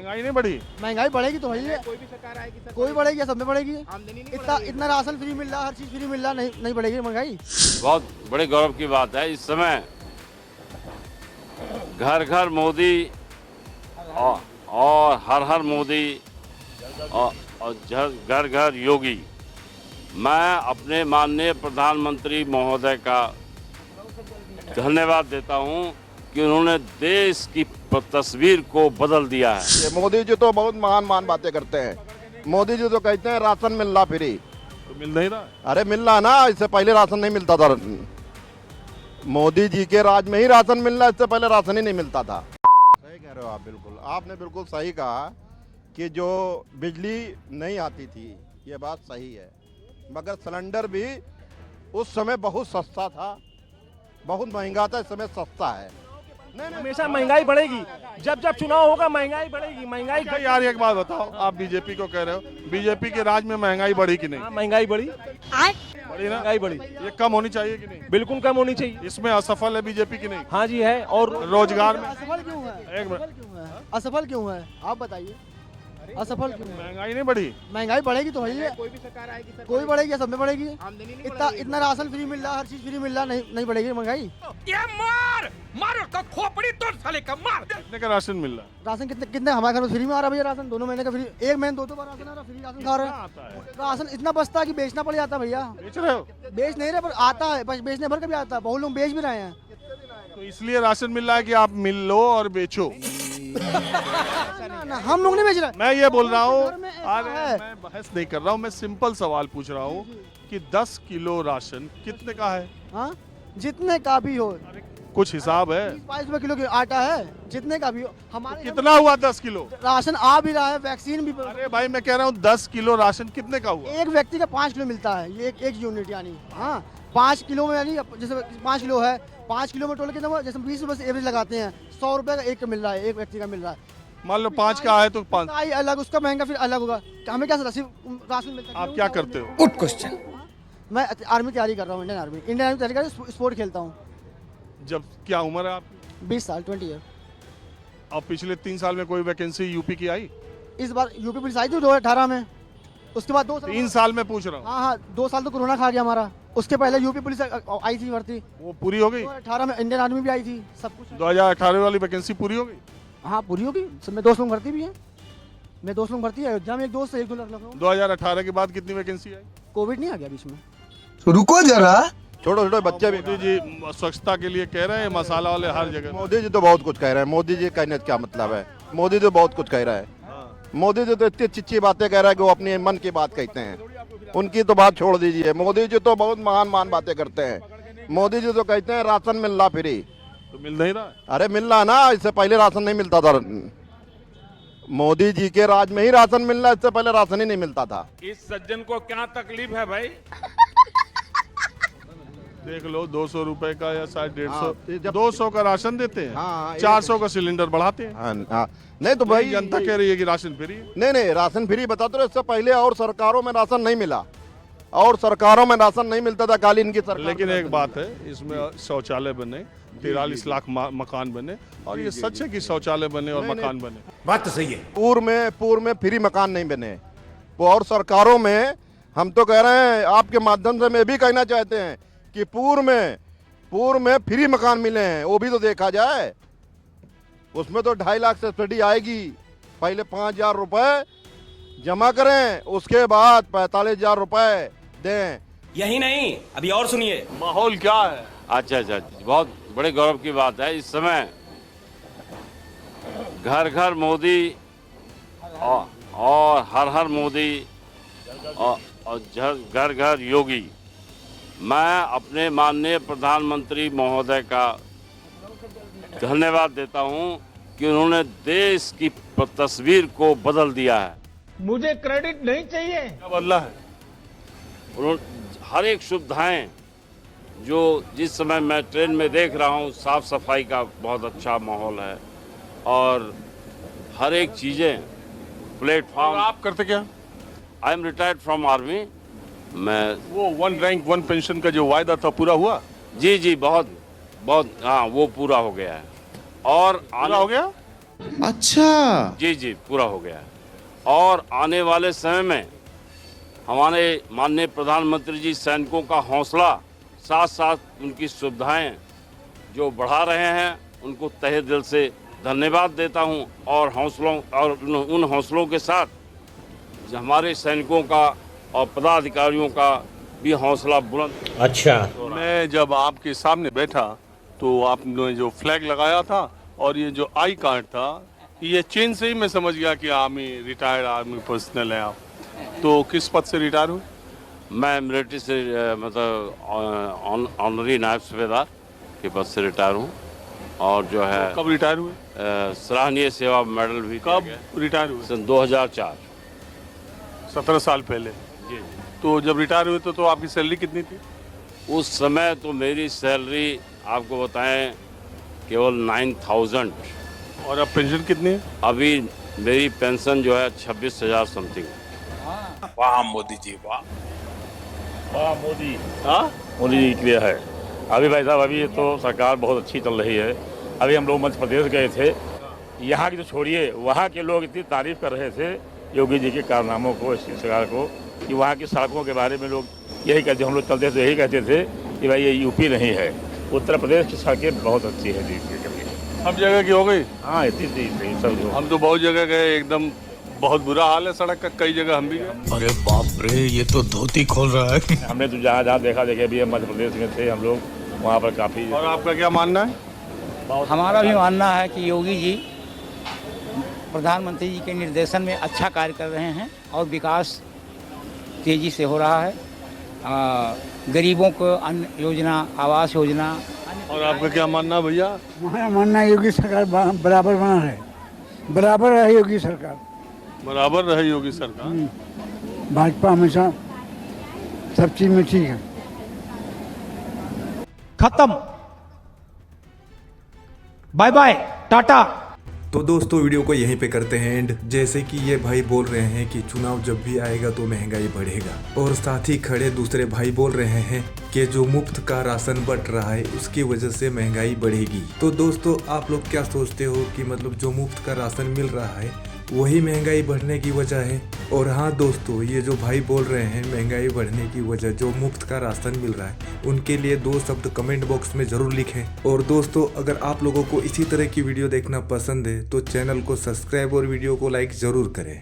महंगाई नहीं बढ़ी? महंगाई बढ़ेगी तो वही है, कोई भी सरकार आएगी सर, कोई बढ़ेगी या सब में बढ़ेगी। आमदनी नहीं इतना इतना राशन फ्री मिल रहा, हर चीज फ्री मिल रहा, नहीं बढ़ेगी महंगाई। बहुत बड़े गौरव की बात है। इस समय घर घर मोदी और हर हर मोदी और घर घर योगी। मैं अपने माननीय प्रधानमंत्री महोदय का धन्यवाद देता हूं कि उन्होंने देश की तस्वीर को बदल दिया है। ये मोदी जी तो बहुत महान बातें करते हैं। मोदी जी तो कहते हैं राशन मिल रहा फ्री, तो मिल नहीं रहा। अरे मिल रहा ना, इससे पहले राशन नहीं मिलता था। मोदी जी के राज में ही राशन मिल रहा, इससे पहले राशन ही नहीं मिलता था। सही कह रहे हो आप, बिल्कुल आपने बिल्कुल सही कहा कि जो बिजली नहीं आती थी, ये बात सही है, मगर सिलेंडर भी उस समय बहुत सस्ता था, बहुत महंगा था, इस समय सस्ता है। हमेशा महंगाई बढ़ेगी, जब जब चुनाव होगा महंगाई बढ़ेगी। महंगाई अच्छा यार एक बात बताओ, आप बीजेपी को कह रहे हो, बीजेपी के राज में महंगाई बढ़ी कि नहीं? महंगाई बढ़ी, बढ़ी ना? महंगाई बढ़ी, ये कम होनी चाहिए कि नहीं? बिल्कुल कम होनी चाहिए। इसमें असफल है बीजेपी की नहीं? हाँ जी है। और रोजगार में असफल क्यों है? एक मिनट, असफल क्यों है आप बताइए, असफल क्यों है? महंगाई नहीं बढ़ी? महंगाई बढ़ेगी तो वही है, कोई भी सरकार आएगी सर, कोई बढ़ेगी या सब में बढ़ेगी। आमदनी नहीं इतना राशन फ्री मिल रहा, हर चीज फ्री मिल रहा, नहीं बढ़ेगी महंगाई। कितने का राशन मिल रहा है? राशन कितने हमारे घर में फ्री में आ रहा है भैया राशन, 2 महीने का फ्री, 1 महीने 2 बार राशन आ रहा, फ्री राशन खा रहे हैं। आता है, राशन इतना बचता है कि बेचना पड़ जाता है भैया। बेच रहे हो? बेच नहीं रहे पर आता है, बस बेचने भर का भी आता है, बहुत लोग बेच भी रहे हैं। तो इसलिए राशन मिल रहा है कि आप मिल लो और बेचो। ना हम लोग नहीं बेच रहे। मैं ये बोल रहा हूँ, घर में ऐसा अरे है। मैं बहस नहीं कर रहा हूँ, मैं सिंपल सवाल पूछ रहा हूँ कि 10 किलो राशन कितने का है? हाँ जितने का भी हो, कुछ हिसाब है? 22 रुपए किलो की आटा है, जितने का भी हो। हमारे कितना हुआ 10 किलो? राशन आ भी रहा है, वैक्सीन भी। अरे भाई मैं कह रहा हूँ 10 किलो राशन कितने का हुआ? एक व्यक्ति का 5 किलो मिलता है, ये एक यूनिट यानी। हाँ 5 किलो में यानी जैसे 5 किलो है, 5 किलो में टोटल कितना हुआ? जैसे 20 रुपए से एवरेज लगाते हैं, 100 रुपए का एक मिल रहा है, एक व्यक्ति का मिल रहा है। मान लो 5 का है तो 5। अलग, उसका महंगा फिर अलग होगा। हमें क्या राशन मिलता है? आप क्या करते हो? Good question. मैं आर्मी तैयारी कर रहा हूँ, इंडियन आर्मी तैयारी कर रहा हूँ, स्पोर्ट खेलता हूँ। जब क्या उम्र है आपकी? 20 साल, 20 ईयर। अब पिछले 3 साल में कोई वैकेंसी यूपी की आई? इस बार यूपी पुलिस आई थी 2018 में, उसके बाद 2 साल। 3 साल में पूछ रहा हूँ। हाँ 2 साल तो कोरोना खा गया हमारा। उसके पहले यूपी पुलिस आई थी भर्ती, वो पूरी हो गई? 2018 में इंडियन आर्मी भी आई थी, सब कुछ। 2018 वाली वैकेंसी पूरी हो गई? हाँ पूरी होगी, मेरे दोस्त लोग भर्ती भी हैं, मेरे दोस्त लोग भर्ती है। अयोध्या में एक दोस्त है, एक 2 लखनऊ। 2018 के बाद कितनी वैकेंसी आई? कोविड नहीं आ गया बीच में? रुको जरा, छोटे छोटे बच्चे भी। मोदी जी स्वच्छता के लिए कह रहे हैं, मसाला वाले हर जगह। मोदी जी तो बहुत कुछ कह रहे हैं। मोदी जी कहने का क्या मतलब है? मोदी तो बहुत कुछ कह रहा है। मोदी जी तो इतनी अच्छी बातें कह रहा है कि वो अपने मन की बात कहते हैं, उनकी तो बात छोड़ दीजिए। मोदी जी तो बहुत महान बातें करते हैं। मोदी जी तो कहते हैं राशन मिल रहा फ्री, तो मिल नहीं रहा। अरे मिल रहा ना, इससे पहले राशन नहीं मिलता था। मोदी जी के राज में ही राशन मिल रहा, इससे पहले राशन ही नहीं मिलता था। इस सज्जन को क्या तकलीफ है भाई? देख लो 200 रुपए का या शायद 150, जब 200 का राशन देते हैं। हाँ, 400 का सिलेंडर बढ़ाते हैं। हाँ नहीं तो भाई जनता कह रही है कि राशन फ्री है। नहीं राशन फ्री बता तो, इससे पहले और सरकारों में राशन नहीं मिला, और सरकारों में राशन नहीं मिलता था, काली इनकी सरकार। लेकिन एक बात है, इसमें शौचालय बने, 43 लाख मकान बने, और ये सच है कि शौचालय बने और मकान बने। बात तो सही है। पूर्व में फ्री मकान नहीं बने, और सरकारों में हम तो कह रहे हैं, आपके माध्यम से मैं भी कहना चाहते हैं कि पूर्व में फ्री मकान मिले हैं, वो भी तो देखा जाए। उसमें तो 2.5 लाख सब्सिडी आएगी, पहले 5,000 रुपए जमा करें, उसके बाद 45,000 रुपए दें। यही नहीं, अभी और सुनिए। माहौल क्या है? अच्छा, बहुत बड़े गौरव की बात है। इस समय घर घर मोदी और हर हर मोदी और घर घर योगी। मैं अपने माननीय प्रधानमंत्री महोदय का धन्यवाद देता हूं कि उन्होंने देश की तस्वीर को बदल दिया है। मुझे क्रेडिट नहीं चाहिए। क्या बदला है? उन्होंने हर एक सुविधाएं, जो जिस समय मैं ट्रेन में देख रहा हूं, साफ सफाई का बहुत अच्छा माहौल है, और हर एक चीज़ें, प्लेटफॉर्म। आप करते क्या? I am retired from army. मैं वो 1 रैंक 1 पेंशन का जो वायदा था पूरा हुआ? जी बहुत हाँ, वो पूरा हो गया है। और पूरा हो गया? अच्छा, जी जी पूरा हो गया है। और आने वाले समय में हमारे माननीय प्रधानमंत्री जी सैनिकों का हौसला, साथ साथ उनकी सुविधाएं जो बढ़ा रहे हैं, उनको तहे दिल से धन्यवाद देता हूं। और हौसलों और उन हौसलों के साथ हमारे सैनिकों का और पदाधिकारियों का भी हौसला बुलंद। अच्छा, मैं जब आपके सामने बैठा तो आपने जो फ्लैग लगाया था और ये जो आई कार्ड था, ये चेन से ही मैं समझ गया कि आर्मी रिटायर्ड आर्मी पर्सनल है आप। तो किस पद से रिटायर हुए? मैं मिलिट्री से मतलब ऑनरी नायब सूबेदार के पद से रिटायर हूँ। और जो है कब रिटायर हुए? सराहनीय सेवा मेडल भी दिया कब गया। रिटायर हुए? सन 2004। 17 साल पहले। जी। तो जब रिटायर हुए तो आपकी सैलरी कितनी थी? उस समय तो मेरी सैलरी आपको बताएं केवल 9,000। और अब पेंशन कितनी है? अभी मेरी पेंशन जो है 26,000 समथिंग। वाह मोदी जी वाह। वाह मोदी, हाँ? मोदी जी के लिए है। अभी भाई साहब, अभी तो सरकार बहुत अच्छी चल रही है। अभी हम लोग मध्य प्रदेश गए थे, यहाँ की तो छोड़िए, वहाँ के लोग इतनी तारीफ कर रहे थे योगी जी के कारनामों को, इस सरकार को, कि वहाँ की सड़कों के बारे में लोग यही कहते, हम लोग चलते थे यही कहते थे कि भाई ये यूपी नहीं है, उत्तर प्रदेश की सड़कें बहुत अच्छी है जी। सब जगह की हो गई? हाँ, इतनी सही सब। हम तो बहुत जगह गए, एकदम बहुत बुरा हाल है सड़क का, कई जगह हम भी गए। अरे बाप रे, ये तो धोती खोल रहा है। हमने तो जहाँ जहाँ देखा देखे भी, मध्य प्रदेश में थे हम लोग, वहाँ पर काफ़ी। और आपका क्या मानना है? हमारा भी मानना है कि योगी जी प्रधानमंत्री जी के निर्देशन में अच्छा कार्य कर रहे हैं और विकास तेजी से हो रहा है। गरीबों को अन्न योजना, आवास योजना। और आपका क्या मानना है भैया? हमारा मानना है योगी सरकार बराबर बना है, बराबर है योगी सरकार। बराबर रहे योगी सरकार। भाजपा हमेशा सब चीज में ठीक है। खत्म, बाय बाय, टाटा। तो दोस्तों वीडियो को यहीं पे करते हैं एंड। जैसे कि ये भाई बोल रहे हैं कि चुनाव जब भी आएगा तो महंगाई बढ़ेगा, और साथ ही खड़े दूसरे भाई बोल रहे हैं कि जो मुफ्त का राशन बंट रहा है उसकी वजह से महंगाई बढ़ेगी। तो दोस्तों आप लोग क्या सोचते हो कि मतलब जो मुफ्त का राशन मिल रहा है वही महंगाई बढ़ने की वजह है? और हाँ दोस्तों, ये जो भाई बोल रहे हैं महंगाई बढ़ने की वजह जो मुफ्त का राशन मिल रहा है, उनके लिए 2 शब्द कमेंट बॉक्स में जरूर लिखें। और दोस्तों अगर आप लोगों को इसी तरह की वीडियो देखना पसंद है तो चैनल को सब्सक्राइब और वीडियो को लाइक जरूर करें।